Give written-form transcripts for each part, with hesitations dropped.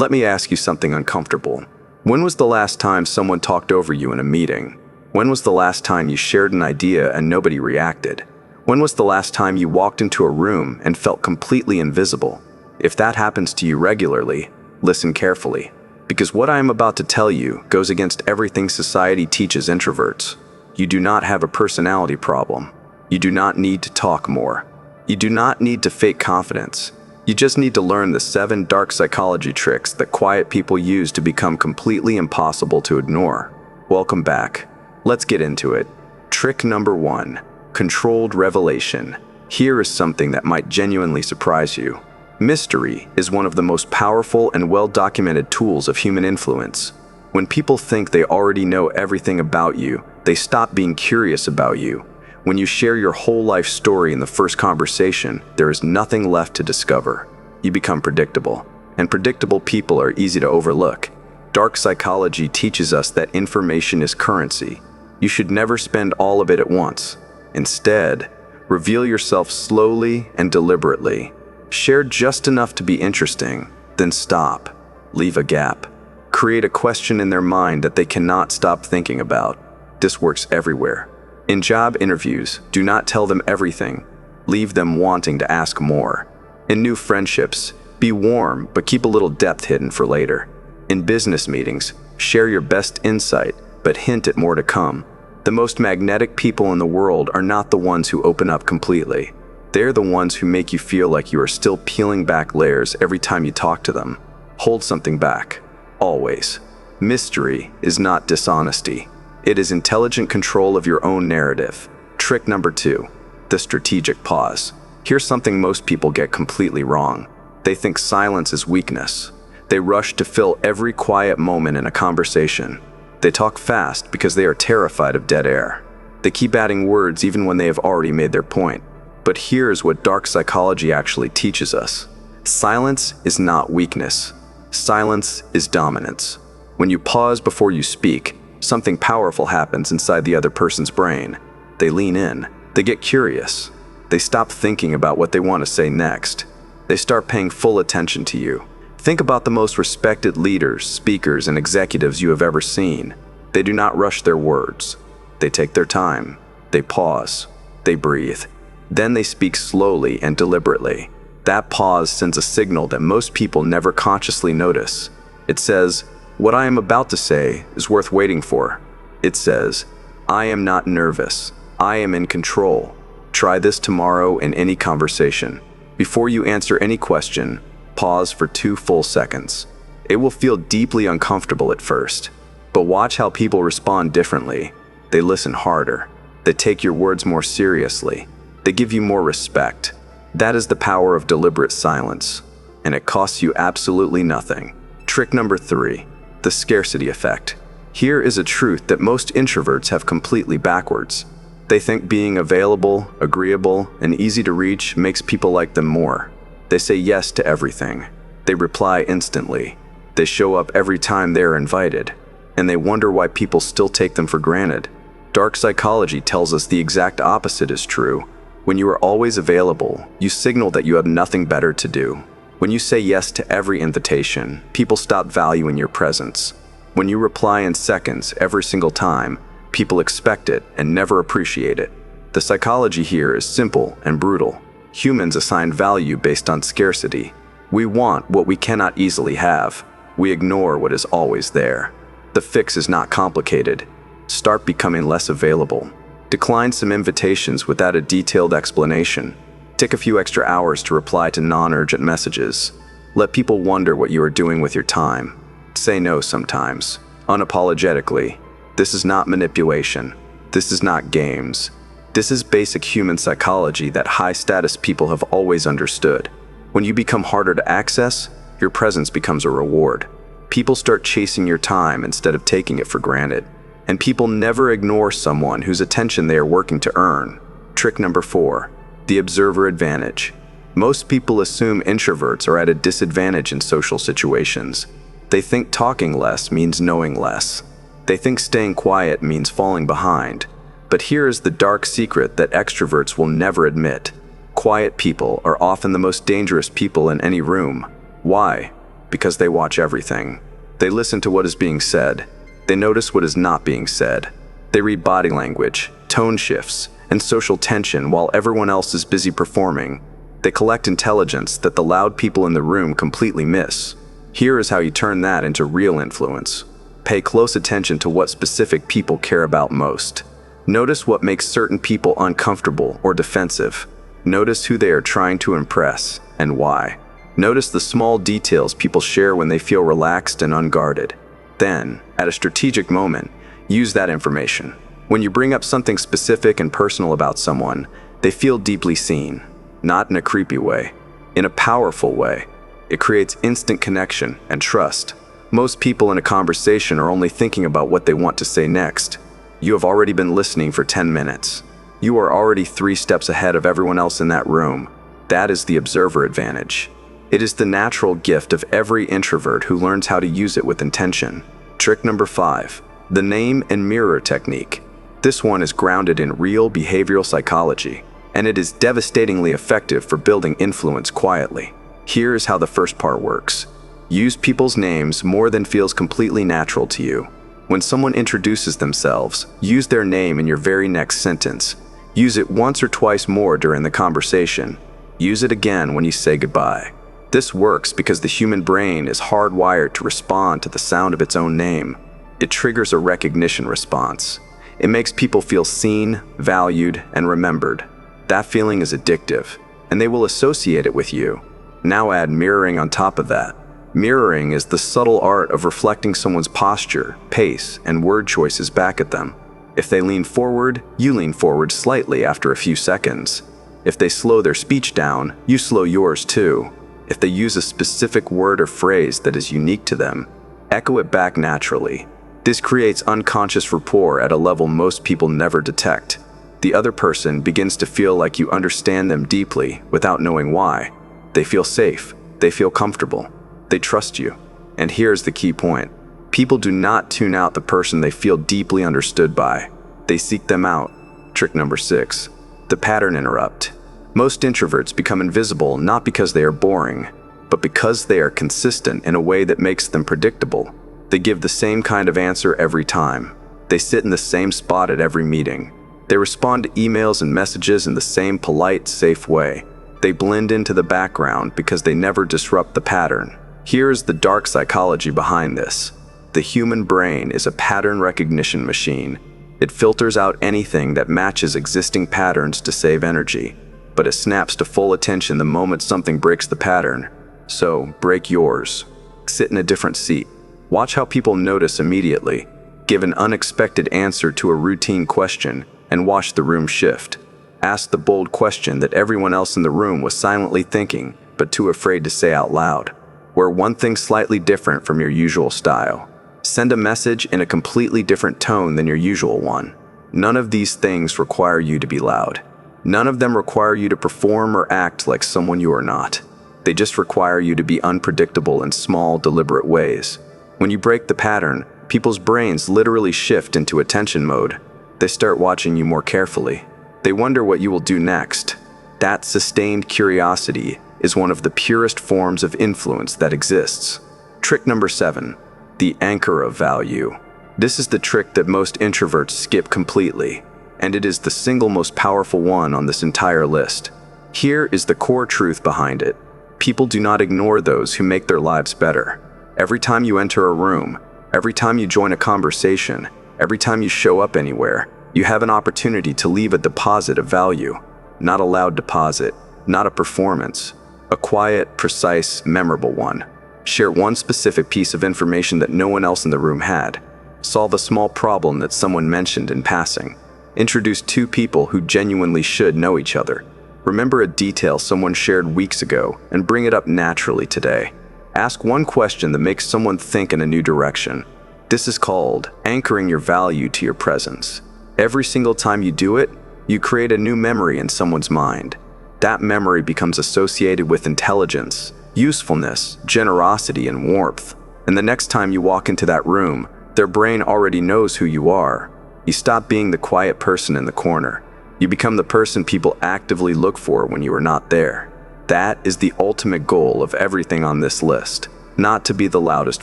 Let me ask you something uncomfortable. When was the last time someone talked over you in a meeting? When was the last time you shared an idea and nobody reacted? When was the last time you walked into a room and felt completely invisible? If that happens to you regularly, listen carefully, because what I am about to tell you goes against everything society teaches introverts. You do not have a personality problem. You do not need to talk more. You do not need to fake confidence. You just need to learn the 7 dark psychology tricks that quiet people use to become completely impossible to ignore. Welcome back. Let's get into it. Trick number 1, controlled revelation. Here is something that might genuinely surprise you. Mystery is one of the most powerful and well-documented tools of human influence. When people think they already know everything about you, they stop being curious about you. When you share your whole life story in the first conversation, there is nothing left to discover. You become predictable, and predictable people are easy to overlook. Dark psychology teaches us that information is currency. You should never spend all of it at once. Instead, reveal yourself slowly and deliberately. Share just enough to be interesting, then stop. Leave a gap. Create a question in their mind that they cannot stop thinking about. This works everywhere. In job interviews, do not tell them everything. Leave them wanting to ask more. In new friendships, be warm but keep a little depth hidden for later. In business meetings, share your best insight but hint at more to come. The most magnetic people in the world are not the ones who open up completely. They're the ones who make you feel like you are still peeling back layers every time you talk to them. Hold something back. Always. Mystery is not dishonesty. It is intelligent control of your own narrative. Trick number 2, the strategic pause. Here's something most people get completely wrong. They think silence is weakness. They rush to fill every quiet moment in a conversation. They talk fast because they are terrified of dead air. They keep adding words even when they have already made their point. But here's what dark psychology actually teaches us. Silence is not weakness. Silence is dominance. When you pause before you speak, something powerful happens inside the other person's brain. They lean in. They get curious. They stop thinking about what they want to say next. They start paying full attention to you. Think about the most respected leaders, speakers, and executives you have ever seen. They do not rush their words. They take their time. They pause. They breathe. Then they speak slowly and deliberately. That pause sends a signal that most people never consciously notice. It says, "What I am about to say is worth waiting for." It says, "I am not nervous. I am in control." Try this tomorrow in any conversation. Before you answer any question, pause for 2 full seconds. It will feel deeply uncomfortable at first, but watch how people respond differently. They listen harder. They take your words more seriously. They give you more respect. That is the power of deliberate silence, and it costs you absolutely nothing. Trick number 3, the scarcity effect. Here is a truth that most introverts have completely backwards. They think being available, agreeable, and easy to reach makes people like them more. They say yes to everything. They reply instantly. They show up every time they are invited, and they wonder why people still take them for granted. Dark psychology tells us the exact opposite is true. When you are always available, you signal that you have nothing better to do. When you say yes to every invitation, people stop valuing your presence. When you reply in seconds every single time, people expect it and never appreciate it. The psychology here is simple and brutal. Humans assign value based on scarcity. We want what we cannot easily have. We ignore what is always there. The fix is not complicated. Start becoming less available. Decline some invitations without a detailed explanation. Take a few extra hours to reply to non-urgent messages. Let people wonder what you are doing with your time. Say no sometimes, unapologetically. This is not manipulation. This is not games. This is basic human psychology that high-status people have always understood. When you become harder to access, your presence becomes a reward. People start chasing your time instead of taking it for granted. And people never ignore someone whose attention they are working to earn. Trick number 4, the observer advantage. Most people assume introverts are at a disadvantage in social situations. They think talking less means knowing less. They think staying quiet means falling behind. But here is the dark secret that extroverts will never admit. Quiet people are often the most dangerous people in any room. Why? because they watch everything. They listen to what is being said. They notice what is not being said. They read body language, tone shifts, and social tension while everyone else is busy performing. They collect intelligence that the loud people in the room completely miss. Here is how you turn that into real influence. Pay close attention to what specific people care about most. Notice what makes certain people uncomfortable or defensive. Notice who they are trying to impress and why. Notice the small details people share when they feel relaxed and unguarded. Then, at a strategic moment, use that information. When you bring up something specific and personal about someone, they feel deeply seen. Not in a creepy way, in a powerful way. It creates instant connection and trust. Most people in a conversation are only thinking about what they want to say next. You have already been listening for 10 minutes. You are already 3 steps ahead of everyone else in that room. That is the observer advantage. It is the natural gift of every introvert who learns how to use it with intention. Trick number 5, the name and mirror technique. This one is grounded in real behavioral psychology, and it is devastatingly effective for building influence quietly. Here is how the first part works. Use people's names more than feels completely natural to you. When someone introduces themselves, use their name in your very next sentence. Use it once or twice more during the conversation. Use it again when you say goodbye. This works because the human brain is hardwired to respond to the sound of its own name. It triggers a recognition response. It makes people feel seen, valued, and remembered. That feeling is addictive, and they will associate it with you. Now add mirroring on top of that. Mirroring is the subtle art of reflecting someone's posture, pace, and word choices back at them. If they lean forward, you lean forward slightly after a few seconds. If they slow their speech down, you slow yours too. If they use a specific word or phrase that is unique to them, echo it back naturally. This creates unconscious rapport at a level most people never detect. The other person begins to feel like you understand them deeply without knowing why. They feel safe. They feel comfortable. They trust you. And here's the key point. People do not tune out the person they feel deeply understood by. They seek them out. Trick number 6, the pattern interrupt. Most introverts become invisible not because they are boring, but because they are consistent in a way that makes them predictable. They give the same kind of answer every time. They sit in the same spot at every meeting. They respond to emails and messages in the same polite, safe way. They blend into the background because they never disrupt the pattern. Here is the dark psychology behind this. The human brain is a pattern recognition machine. It filters out anything that matches existing patterns to save energy, but it snaps to full attention the moment something breaks the pattern. So, break yours. Sit in a different seat. Watch how people notice immediately. Give an unexpected answer to a routine question, and watch the room shift. Ask the bold question that everyone else in the room was silently thinking, but too afraid to say out loud. Wear one thing slightly different from your usual style. Send a message in a completely different tone than your usual one. None of these things require you to be loud. None of them require you to perform or act like someone you are not. They just require you to be unpredictable in small, deliberate ways. When you break the pattern, people's brains literally shift into attention mode. They start watching you more carefully. They wonder what you will do next. That sustained curiosity is one of the purest forms of influence that exists. Trick number 7, the anchor of value. This is the trick that most introverts skip completely, and it is the single most powerful one on this entire list. Here is the core truth behind it. People do not ignore those who make their lives better. Every time you enter a room, every time you join a conversation, every time you show up anywhere, you have an opportunity to leave a deposit of value. Not a loud deposit, not a performance. A quiet, precise, memorable one. Share one specific piece of information that no one else in the room had. Solve a small problem that someone mentioned in passing. Introduce 2 people who genuinely should know each other. Remember a detail someone shared weeks ago and bring it up naturally today. Ask one question that makes someone think in a new direction. This is called anchoring your value to your presence. Every single time you do it, you create a new memory in someone's mind. That memory becomes associated with intelligence, usefulness, generosity, and warmth. And the next time you walk into that room, their brain already knows who you are. You stop being the quiet person in the corner. You become the person people actively look for when you are not there. That is the ultimate goal of everything on this list. not to be the loudest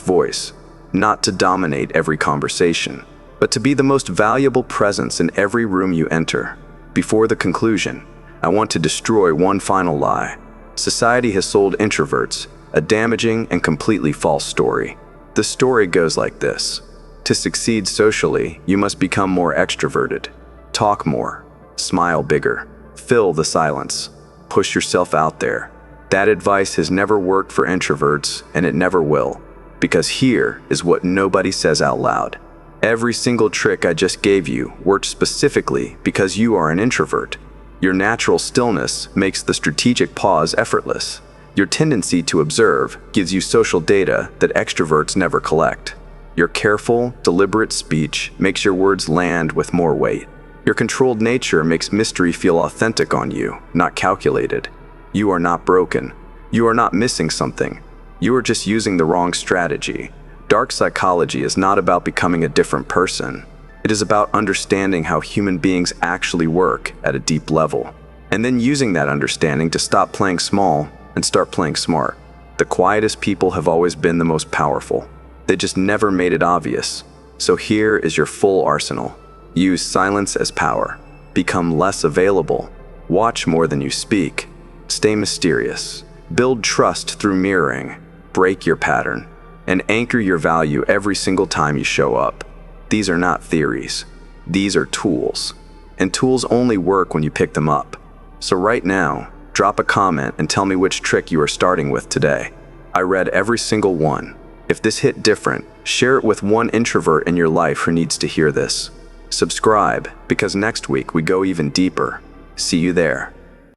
voice, not to dominate every conversation, but to be the most valuable presence in every room you enter. Before the conclusion, I want to destroy one final lie. Society has sold introverts a damaging and completely false story. The story goes like this. To succeed socially, you must become more extroverted. Talk more, smile bigger, fill the silence, push yourself out there. That advice has never worked for introverts, and it never will, because here is what nobody says out loud. Every single trick I just gave you worked specifically because you are an introvert. Your natural stillness makes the strategic pause effortless. Your tendency to observe gives you social data that extroverts never collect. Your careful, deliberate speech makes your words land with more weight. Your controlled nature makes mystery feel authentic on you, not calculated. You are not broken. You are not missing something. You are just using the wrong strategy. Dark psychology is not about becoming a different person. It is about understanding how human beings actually work at a deep level, and then using that understanding to stop playing small and start playing smart. The quietest people have always been the most powerful. They just never made it obvious. So here is your full arsenal. Use silence as power. Become less available. Watch more than you speak. Stay mysterious. Build trust through mirroring. Break your pattern. And anchor your value every single time you show up. These are not theories. These are tools. And tools only work when you pick them up. So right now, drop a comment and tell me which trick you are starting with today. I read every single one. If this hit different, share it with one introvert in your life who needs to hear this. Subscribe, because next week we go even deeper. See you there.